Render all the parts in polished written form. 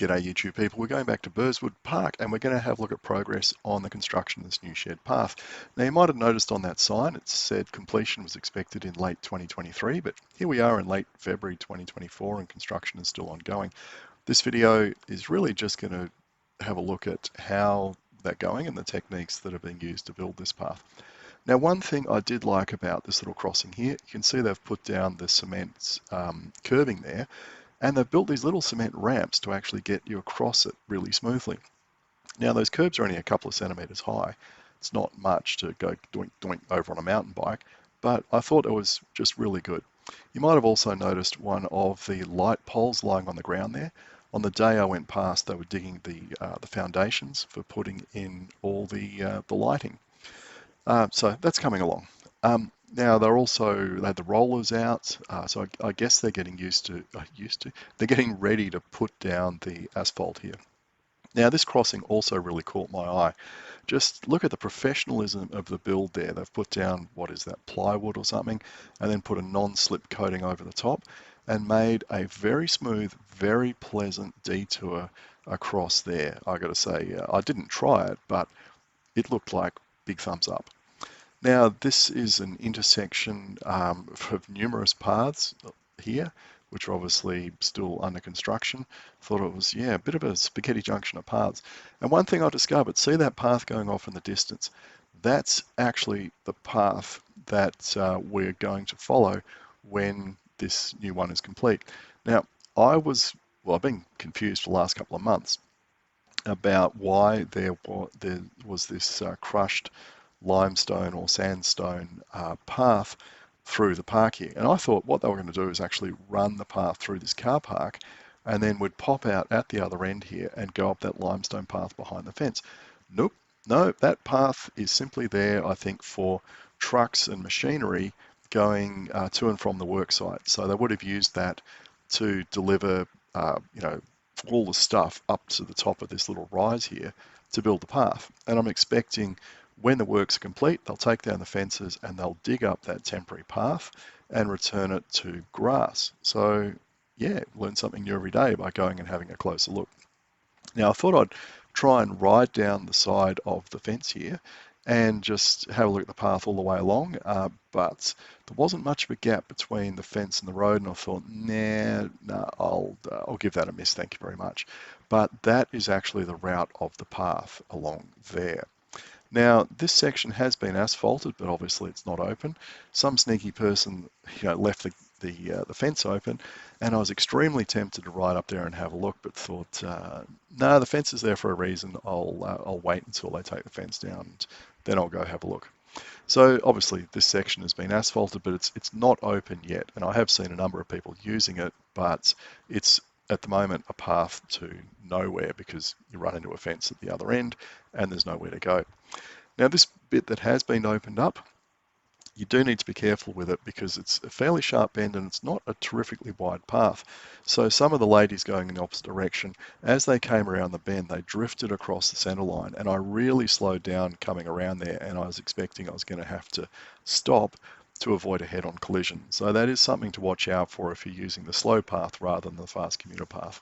G'day YouTube people, we're going back to Burswood Park and we're going to have a look at progress on the construction of this new shared path. Now you might have noticed on that sign it said completion was expected in late 2023, but here we are in late February 2024 and construction is still ongoing. This video is really just going to have a look at how that's going and the techniques that are being used to build this path. Now one thing I did like about this little crossing here, you can see they've put down the cement curbing there. And they've built these little cement ramps to actually get you across it really smoothly. Now those curbs are only a couple of centimetres high. It's not much to go doink doink over on a mountain bike, but I thought it was just really good. You might have also noticed one of the light poles lying on the ground there. On the day I went past, they were digging the foundations for putting in all the lighting. So that's coming along. Now they had the rollers out, so I guess they're getting they're getting ready to put down the asphalt here. Now this crossing also really caught my eye. Just look at the professionalism of the build there. They've put down, what is that, plywood or something, and then put a non-slip coating over the top and made a very smooth, very pleasant detour across there. I got to say, I didn't try it, but it looked like big thumbs up. Now this is an intersection of numerous paths here, which are obviously still under construction. Thought it was, yeah, a bit of a spaghetti junction of paths. And one thing I discovered, see that path going off in the distance? That's actually the path that we're going to follow when this new one is complete. Now, I've been confused for the last couple of months about why there was this crushed limestone or sandstone path through the park here. And I thought what they were going to do is actually run the path through this car park and then would pop out at the other end here and go up that limestone path behind the fence. Nope, no, that path is simply there, I think, for trucks and machinery going to and from the work site. So they would have used that to deliver, all the stuff up to the top of this little rise here to build the path. And I'm expecting when the works are complete, they'll take down the fences and they'll dig up that temporary path and return it to grass. So yeah, learn something new every day by going and having a closer look. Now I thought I'd try and ride down the side of the fence here and just have a look at the path all the way along, but there wasn't much of a gap between the fence and the road, and I thought, nah, I'll give that a miss, thank you very much. But that is actually the route of the path along there. Now, this section has been asphalted, but obviously it's not open. Some sneaky person, left the fence open, and I was extremely tempted to ride up there and have a look, but thought, no, the fence is there for a reason. I'll wait until they take the fence down, and then I'll go have a look. So obviously this section has been asphalted, but it's not open yet, and I have seen a number of people using it, but it's at the moment a path to nowhere because you run into a fence at the other end and there's nowhere to go. Now this bit that has been opened up, you do need to be careful with it because it's a fairly sharp bend and it's not a terrifically wide path. So some of the ladies going in the opposite direction, as they came around the bend, they drifted across the center line, and I really slowed down coming around there, and I was expecting I was going to have to stop to avoid a head-on collision. So that is something to watch out for if you're using the slow path rather than the fast commuter path.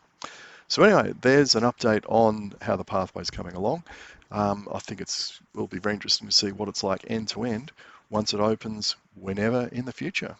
So anyway, there's an update on how the pathway is coming along. I think will be very interesting to see what it's like end to end once it opens whenever in the future.